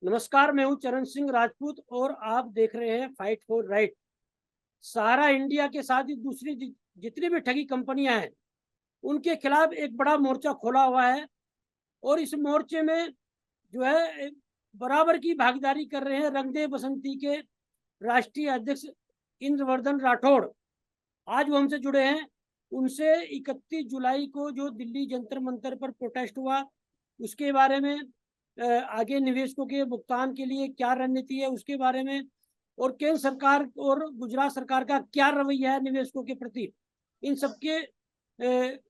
नमस्कार, मैं हूं चरण सिंह राजपूत और आप देख रहे हैं fight for right. Sahara India के साथ ही दूसरी जितनी भी ठगी कंपनियां हैं उनके खिलाफ एक बड़ा मोर्चा खोला हुआ है और इस मोर्चे में जो है बराबर की भागीदारी कर रहे हैं रंगदे बसंती के राष्ट्रीय अध्यक्ष इंद्रवर्धन राठौड़। आज वो हमसे जुड़े हैं। उनसे 31 जुलाई को जो दिल्ली जंतर मंतर पर प्रोटेस्ट हुआ उसके बारे में, आगे निवेशकों के भुगतान के लिए क्या रणनीति है उसके बारे में, और केंद्र सरकार और गुजरात सरकार का क्या रवैया है निवेशकों के प्रति, इन सबके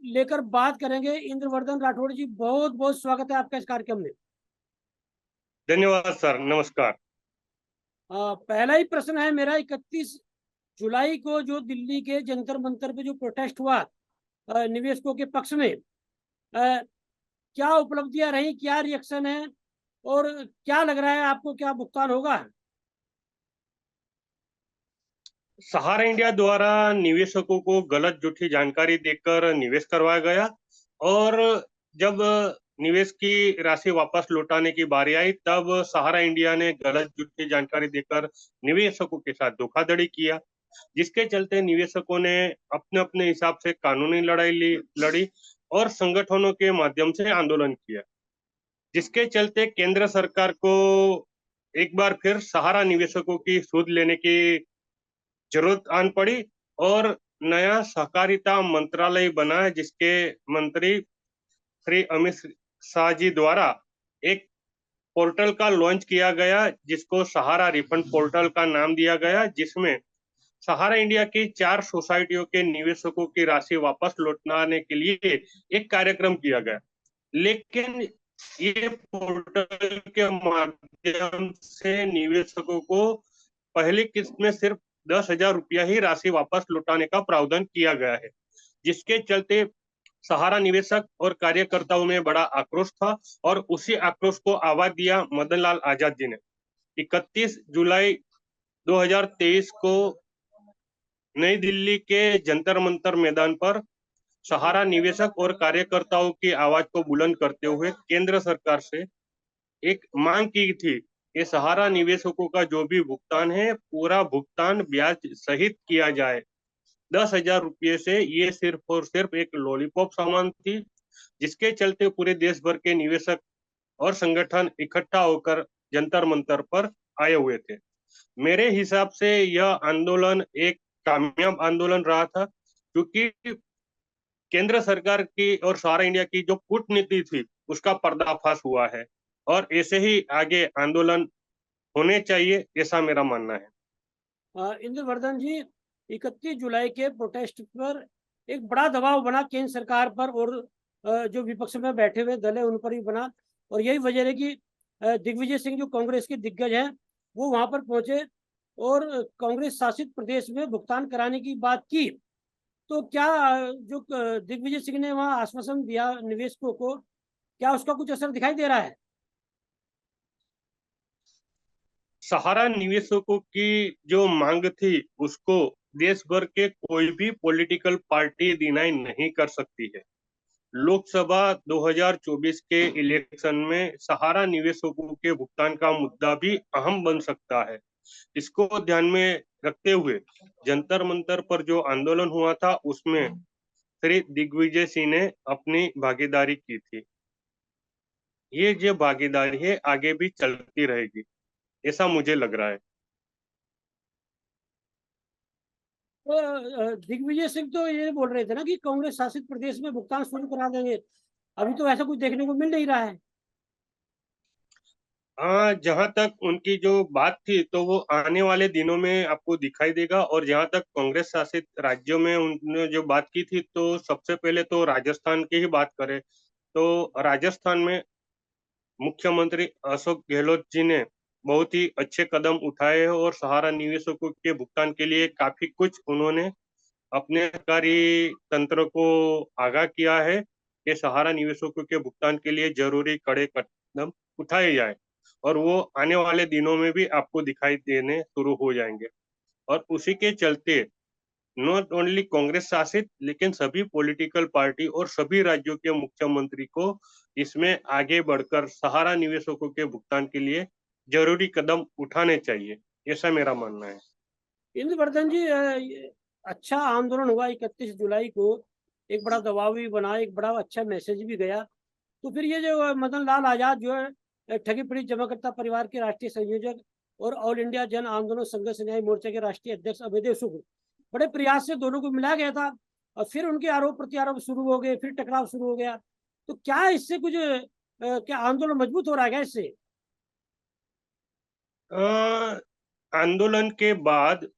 लेकर बात करेंगे। इंद्रवर्धन राठौड़ जी, बहुत बहुत स्वागत है आपका इस कार्यक्रम में। धन्यवाद सर, नमस्कार। पहला ही प्रश्न है मेरा, 31 जुलाई को जो दिल्ली के जंतर मंतर पे जो प्रोटेस्ट हुआ निवेशकों के पक्ष में, क्या उपलब्धियां रही, क्या रिएक्शन है और क्या लग रहा है आपको, क्या भुगतान होगा? सहारा इंडिया द्वारा निवेशकों को गलत झूठी जानकारी देकर निवेश करवाया गया और जब निवेश की राशि वापस लौटाने की बारी आई तब सहारा इंडिया ने गलत झूठी जानकारी देकर निवेशकों के साथ धोखाधड़ी किया, जिसके चलते निवेशकों ने अपने अपने हिसाब से कानूनी लड़ाई लड़ी और संगठनों के माध्यम से आंदोलन किया, जिसके चलते केंद्र सरकार को एक बार फिर सहारा निवेशकों की सूद लेने की जरूरत आन पड़ी और नया सहकारिता मंत्रालय बना, जिसके मंत्री श्री अमित शाह जी द्वारा एक पोर्टल का लॉन्च किया गया जिसको सहारा रिफंड पोर्टल का नाम दिया गया, जिसमें सहारा इंडिया की 4 सोसाइटियों के निवेशकों की राशि वापस लौटाने के लिए एक कार्यक्रम किया गया। लेकिन ये पोर्टल के माध्यम से निवेशकों को पहली किस्त में सिर्फ 10,000 रुपया ही राशि वापस लौटाने का प्रावधान किया गया है, जिसके चलते सहारा निवेशक और कार्यकर्ताओं में बड़ा आक्रोश था और उसी आक्रोश को आवाज दिया मदन लाल आजाद जी ने। 31 जुलाई 2023 को नई दिल्ली के जंतर मंतर मैदान पर सहारा निवेशक और कार्यकर्ताओं की आवाज को बुलंद करते हुए केंद्र सरकार से एक मांग की थी कि सहारा निवेशकों का जो भी भुगतान है पूरा भुगतान ब्याज सहित किया जाए। 10,000 रुपये से ये सिर्फ और सिर्फ एक लॉलीपॉप सामान थी, जिसके चलते पूरे देश भर के निवेशक और संगठन इकट्ठा होकर जंतर मंतर पर आए हुए थे। मेरे हिसाब से यह आंदोलन एक कामयाब आंदोलन रहा था, क्योंकि केंद्र सरकार की और सहारा इंडिया की जो कूटनीति थी उसका पर्दाफाश हुआ है और ऐसे ही आगे आंदोलन होने चाहिए, ऐसा मेरा मानना है। इंद्रवर्धन जी, 31 जुलाई के प्रोटेस्ट पर एक बड़ा दबाव बना केंद्र सरकार पर और जो विपक्ष में बैठे हुए दल है उन पर भी बना, और यही वजह है कि दिग्विजय सिंह जो कांग्रेस के दिग्गज हैं वो वहां पर पहुंचे और कांग्रेस शासित प्रदेश में भुगतान कराने की बात की। तो क्या जो दिग्विजय सिंह ने वहां आश्वासन दिया निवेशकों को, क्या उसका कुछ असर दिखाई दे रहा है? सहारा निवेशकों की जो मांग थी उसको देश भर के कोई भी पॉलिटिकल पार्टी डिनाई नहीं कर सकती है। लोकसभा 2024 के इलेक्शन में सहारा निवेशकों के भुगतान का मुद्दा भी अहम बन सकता है। इसको ध्यान में रखते हुए जंतर मंतर पर जो आंदोलन हुआ था उसमें श्री दिग्विजय सिंह ने अपनी भागीदारी की थी। ये जो भागीदारी है आगे भी चलती रहेगी, ऐसा मुझे लग रहा है। तो दिग्विजय सिंह तो ये बोल रहे थे ना कि कांग्रेस शासित प्रदेश में भुगतान शुरू करा देंगे। अभी तो ऐसा कुछ देखने को मिल नहीं रहा है। हाँ, जहां तक उनकी जो बात थी तो वो आने वाले दिनों में आपको दिखाई देगा। और जहां तक कांग्रेस शासित राज्यों में उन्होंने जो बात की थी, तो सबसे पहले तो राजस्थान की ही बात करें तो राजस्थान में मुख्यमंत्री अशोक गहलोत जी ने बहुत ही अच्छे कदम उठाए हैं और सहारा निवेशकों के भुगतान के लिए काफी कुछ उन्होंने अपने सरकारी तंत्र को आगाह किया है कि सहारा निवेशकों के भुगतान के लिए जरूरी कड़े कदम उठाए जाए, और वो आने वाले दिनों में भी आपको दिखाई देने शुरू हो जाएंगे। और उसी के चलते नॉट ओनली कांग्रेस शासित लेकिन सभी पॉलिटिकल पार्टी और सभी राज्यों के मुख्यमंत्री को इसमें आगे बढ़कर सहारा निवेशकों के भुगतान के लिए जरूरी कदम उठाने चाहिए, ऐसा मेरा मानना है। इंद्रवर्धन जी, ये अच्छा आंदोलन हुआ 31 जुलाई को, एक बड़ा दबाव भी बना, एक बड़ा अच्छा मैसेज भी गया। तो फिर ये जो मदन लाल आजाद जो है ठगी पीड़ित जमाकर्ता परिवार के राष्ट्रीय संयोजक और ऑल इंडिया जन आंदोलन संघर्ष न्याय मोर्चा के राष्ट्रीय अध्यक्ष अभयदेव शुक्ल, बड़े प्रयास से दोनों को मिलाया गया था, और फिर उनके आरोप प्रत्यारोप शुरू हो गए, फिर टकराव शुरू हो गया। तो क्या इससे कुछ क्या आंदोलन मजबूत हो रहा है क्या इससे? अ, आंदोलन के बाद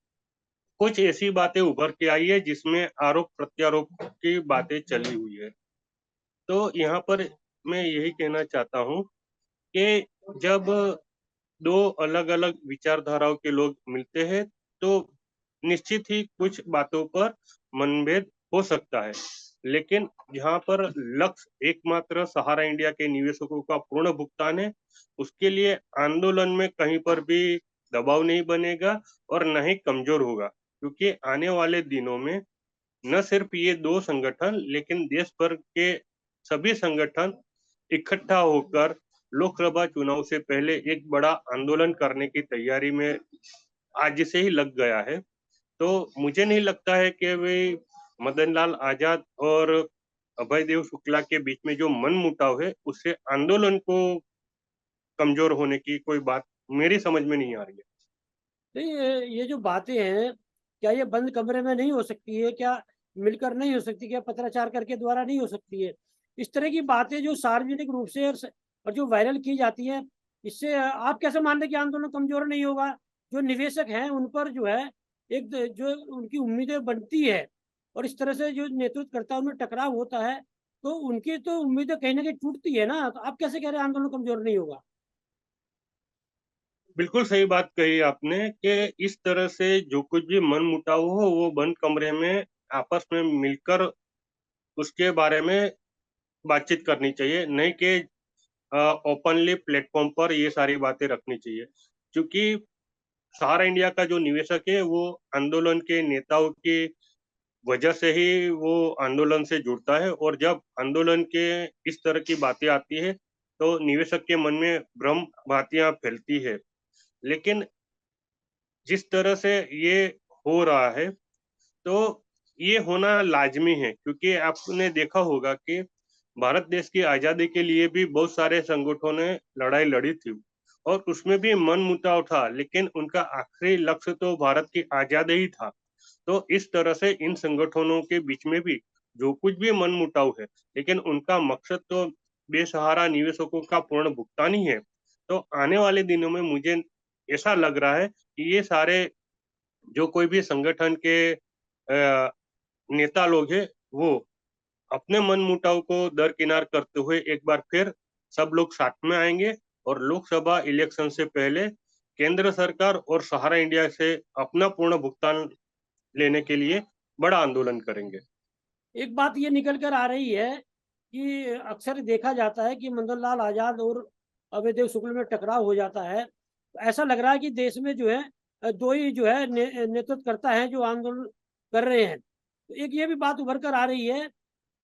कुछ ऐसी बातें उभर के आई है जिसमें आरोप प्रत्यारोप की बातें चली हुई है। तो यहाँ पर मैं यही कहना चाहता हूँ कि जब दो अलग अलग विचारधाराओं के लोग मिलते हैं तो निश्चित ही कुछ बातों पर मनभेद हो सकता है, लेकिन यहाँ पर लक्ष्य एकमात्र सहारा इंडिया के निवेशकों का पूर्ण भुगतान है। उसके लिए आंदोलन में कहीं पर भी दबाव नहीं बनेगा और न ही कमजोर होगा, क्योंकि आने वाले दिनों में न सिर्फ ये दो संगठन लेकिन देश भर के सभी संगठन इकट्ठा होकर लोकसभा चुनाव से पहले एक बड़ा आंदोलन करने की तैयारी में आज से ही लग गया है। तो मुझे नहीं लगता है कि वे मदन लाल आजाद और अभयदेव शुक्ला के बीच में जो मनमुटाव है उससे आंदोलन को कमजोर होने की कोई बात मेरी समझ में नहीं आ रही है। नहीं, ये जो बातें हैं, क्या ये बंद कमरे में नहीं हो सकती है? क्या मिलकर नहीं हो सकती? क्या पत्राचार करके द्वारा नहीं हो सकती है? इस तरह की बातें जो सार्वजनिक रूप से और जो वायरल की जाती हैं, इससे आप कैसे मान रहे कि आंदोलन कमजोर नहीं होगा? जो निवेशक हैं उन पर जो है एक जो उनकी उम्मीदें बनती है, और इस तरह से जो नेतृत्व करता है उनमें टकराव होता है, तो उनकी तो उम्मीदें कहीं ना कहीं टूटती है ना। तो आप कैसे कह रहे हैं आंदोलन कमजोर नहीं होगा? बिल्कुल सही बात कही आपने कि इस तरह से जो कुछ भी मनमुटाव हो वो बंद कमरे में आपस में मिलकर उसके बारे में बातचीत करनी चाहिए, नहीं कि ओपनली प्लेटफॉर्म पर ये सारी बातें रखनी चाहिए। क्योंकि सहारा इंडिया का जो निवेशक है वो आंदोलन के नेताओं की वजह से ही वो आंदोलन से जुड़ता है, और जब आंदोलन के इस तरह की बातें आती है तो निवेशक के मन में भ्रम भांतियां फैलती है। लेकिन जिस तरह से ये हो रहा है तो ये होना लाजमी है, क्योंकि आपने देखा होगा कि भारत देश की आजादी के लिए भी बहुत सारे संगठनों ने लड़ाई लड़ी थी और उसमें भी मनमुटाव था, लेकिन उनका आखिरी लक्ष्य तो भारत की आजादी ही था। तो इस तरह से इन संगठनों के बीच में भी जो कुछ भी मनमुटाव है, लेकिन उनका मकसद तो बेसहारा निवेशकों का पूर्ण भुगतान ही है। तो आने वाले दिनों में मुझे ऐसा लग रहा है कि ये सारे जो कोई भी संगठन के नेता लोग हैं वो अपने मनमुटाव को दरकिनार करते हुए एक बार फिर सब लोग साथ में आएंगे और लोकसभा इलेक्शन से पहले केंद्र सरकार और सहारा इंडिया से अपना पूर्ण भुगतान लेने के लिए बड़ा आंदोलन करेंगे। एक बात ये निकल कर आ रही है कि अक्सर देखा जाता है कि मदन लाल आजाद और अभयदेव शुक्ल में टकराव हो जाता है। तो ऐसा लग रहा है कि देश में जो है दो ही जो है नेतृत्व करता है जो आंदोलन कर रहे हैं। तो एक ये भी बात उभर कर आ रही है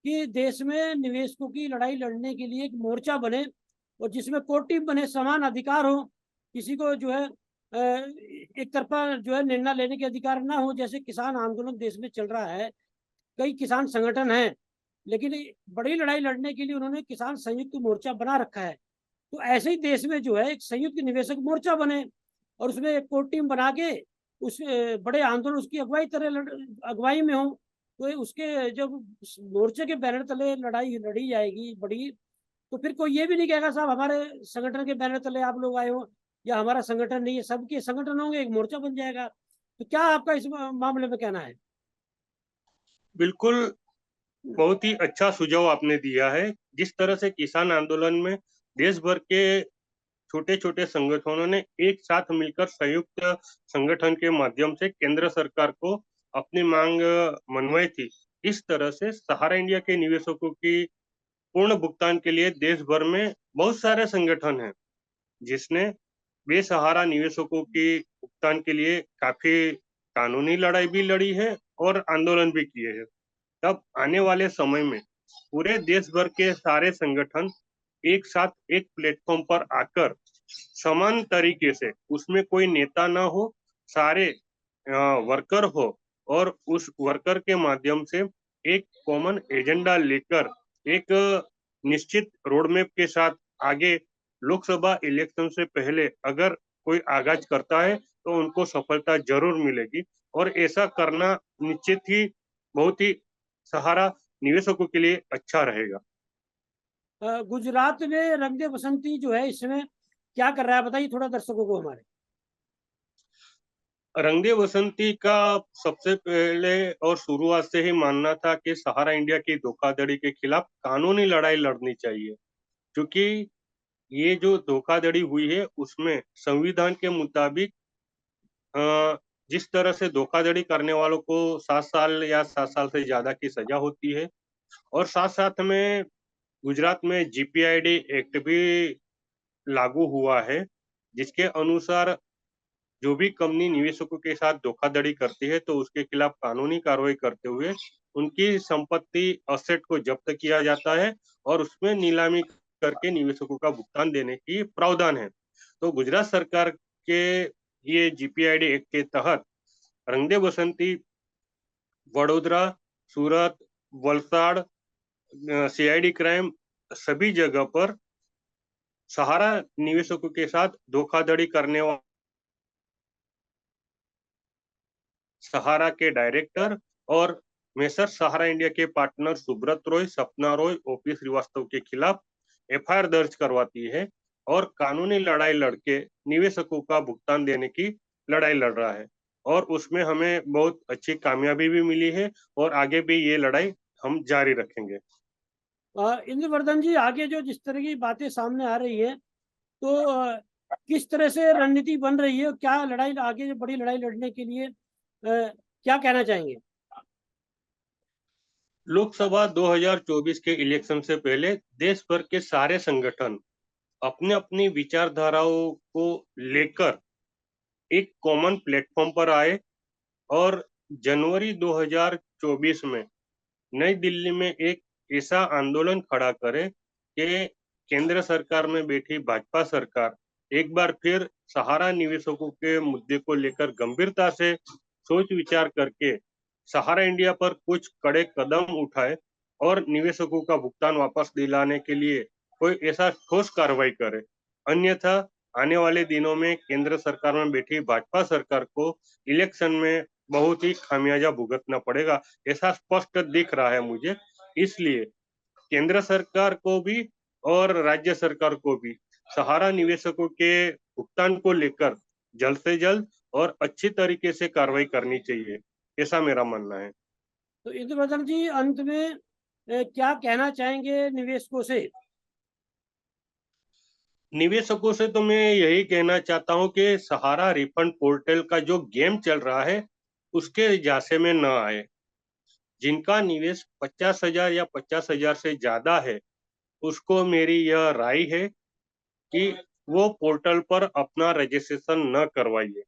कि देश में निवेशकों की लड़ाई लड़ने के लिए एक मोर्चा बने, और जिसमें कोर बने, समान अधिकार हो, किसी को जो है एक तरफा जो है निर्णय लेने के अधिकार ना हो। जैसे किसान आंदोलन देश में चल रहा है, कई किसान संगठन हैं, लेकिन बड़ी लड़ाई लड़ने के लिए उन्होंने किसान संयुक्त मोर्चा बना रखा है। तो ऐसे ही देश में जो है एक संयुक्त निवेशक मोर्चा बने, और उसमें एक कोर टीम बना के उस बड़े आंदोलन उसकी अगुवाई में हो। तो उसके जब मोर्चे के बैनर तले लड़ाई लड़ी जाएगी बड़ी, तो फिर कोई ये भी नहीं कहेगा साहब हमारे संगठन के बैनर तले आप लोग आए हो, या हमारा संगठन नहीं है। सबके संगठन होंगे, एक मोर्चा बन जाएगा। तो क्या आपका इस मामले में कहना है? बिल्कुल, बहुत ही अच्छा सुझाव आपने दिया है। जिस तरह से किसान आंदोलन में देश भर के छोटे छोटे संगठनों ने एक साथ मिलकर संयुक्त संगठन के माध्यम से केंद्र सरकार को अपनी मांग मनवाई थी, इस तरह से सहारा इंडिया के निवेशकों की पूर्ण भुगतान के लिए देश भर में बहुत सारे संगठन हैं जिसने बेसहारा निवेशकों की भुगतान के लिए काफी कानूनी लड़ाई भी लड़ी है और आंदोलन भी किए हैं। तब आने वाले समय में पूरे देश भर के सारे संगठन एक साथ एक प्लेटफॉर्म पर आकर समान तरीके से, उसमें कोई नेता ना हो, सारे वर्कर हो, और उस वर्कर के माध्यम से एक कॉमन एजेंडा लेकर एक निश्चित रोड मैप के साथ आगे लोकसभा इलेक्शन से पहले अगर कोई आगाज करता है तो उनको सफलता जरूर मिलेगी। और ऐसा करना निश्चित ही बहुत ही सहारा निवेशकों के लिए अच्छा रहेगा। गुजरात में रंग दे बसंती जो है इस समय क्या कर रहा है, बताइए थोड़ा दर्शकों को हमारे। रंगे बसंती का सबसे पहले और शुरुआत से ही मानना था कि सहारा इंडिया की धोखाधड़ी के खिलाफ कानूनी लड़ाई लड़नी चाहिए, क्योंकि ये जो धोखाधड़ी हुई है उसमें संविधान के मुताबिक जिस तरह से धोखाधड़ी करने वालों को 7 साल या 7 साल से ज्यादा की सजा होती है, और साथ साथ में गुजरात में जीपीआईडी एक्ट भी लागू हुआ है, जिसके अनुसार जो भी कंपनी निवेशकों के साथ धोखाधड़ी करती है तो उसके खिलाफ कानूनी कार्रवाई करते हुए उनकी संपत्ति असेट को जब्त किया जाता है और उसमें नीलामी करके निवेशकों का भुगतान देने की प्रावधान है। तो गुजरात सरकार के ये जीपीआईडी एक्ट के तहत रंगदे बसंती वडोदरा, सूरत, वलसाड़, सीआईडी क्राइम सभी जगह पर सहारा निवेशकों के साथ धोखाधड़ी करने वाले सहारा के डायरेक्टर और मेसर सहारा इंडिया के पार्टनर सुब्रत रॉय, सपना रॉय, ओपी श्रीवास्तव के खिलाफ एफआईआर दर्ज करवाती है और कानूनी लड़ाई लड़के निवेशकों का भुगतान देने की लड़ाई लड़ रहा है। और उसमें हमें बहुत अच्छी कामयाबी भी मिली है और आगे भी ये लड़ाई हम जारी रखेंगे। इंद्रवर्धन जी, आगे जो जिस तरह की बातें सामने आ रही है तो किस तरह से रणनीति बन रही है, क्या लड़ाई आगे जो बड़ी लड़ाई लड़ने के लिए क्या कहना चाहेंगे? लोकसभा 2024 के इलेक्शन से पहले देश भर के सारे संगठन अपने अपनी विचारधाराओं को लेकर एक कॉमन प्लेटफॉर्म पर आए और जनवरी 2024 में नई दिल्ली में एक ऐसा आंदोलन खड़ा करे कि केंद्र सरकार में बैठी भाजपा सरकार एक बार फिर सहारा निवेशकों के मुद्दे को लेकर गंभीरता से सोच विचार करके सहारा इंडिया पर कुछ कड़े कदम उठाए और निवेशकों का भुगतान वापस दिलाने के लिए कोई ऐसा ठोस कार्रवाई करे। अन्यथा आने वाले दिनों में केंद्र सरकार में बैठी भाजपा सरकार को इलेक्शन में बहुत ही खामियाजा भुगतना पड़ेगा, ऐसा स्पष्ट दिख रहा है मुझे। इसलिए केंद्र सरकार को भी और राज्य सरकार को भी सहारा निवेशकों के भुगतान को लेकर जल्द से जल्द और अच्छी तरीके से कार्रवाई करनी चाहिए, ऐसा मेरा मानना है। तो इंद्रवर्धन जी, अंत में क्या कहना चाहेंगे निवेशकों से? निवेशकों से तो मैं यही कहना चाहता हूं कि सहारा रिफंड पोर्टल का जो गेम चल रहा है उसके झांसे में न आए। जिनका निवेश 50,000 या 50,000 से ज्यादा है उसको मेरी यह राय है कि वो पोर्टल पर अपना रजिस्ट्रेशन न करवाइए,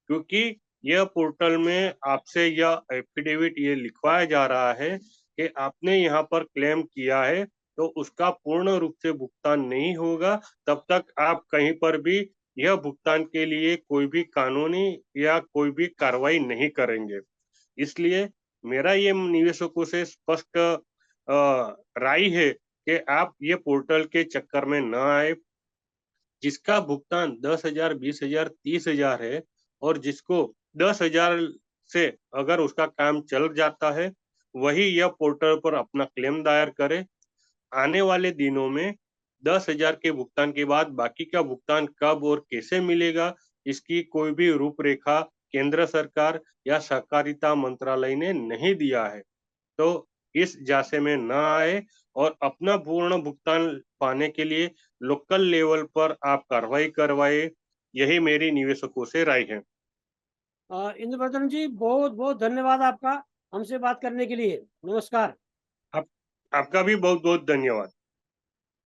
क्योंकि यह पोर्टल में आपसे यह एफिडेविट ये लिखवाया जा रहा है कि आपने यहाँ पर क्लेम किया है तो उसका पूर्ण रूप से भुगतान नहीं होगा तब तक आप कहीं पर भी यह भुगतान के लिए कोई भी कानूनी या कोई भी कार्रवाई नहीं करेंगे। इसलिए मेरा ये निवेशकों से स्पष्ट राय है कि आप ये पोर्टल के चक्कर में न आए। जिसका भुगतान 10,000, 20,000, 30,000 है और जिसको 10,000 से अगर उसका काम चल जाता है वही यह पोर्टल पर अपना क्लेम दायर करे। आने वाले दिनों में 10,000 के भुगतान के बाद बाकी का भुगतान कब और कैसे मिलेगा इसकी कोई भी रूपरेखा केंद्र सरकार या सहकारिता मंत्रालय ने नहीं दिया है। तो इस जासे में न आए और अपना पूर्ण भुगतान पाने के लिए लोकल लेवल पर आप कार्रवाई करवाए, यही मेरी निवेशकों से राय है। इंद्रवर्धन जी, बहुत बहुत धन्यवाद आपका हमसे बात करने के लिए। नमस्कार। आप, आपका भी बहुत बहुत धन्यवाद।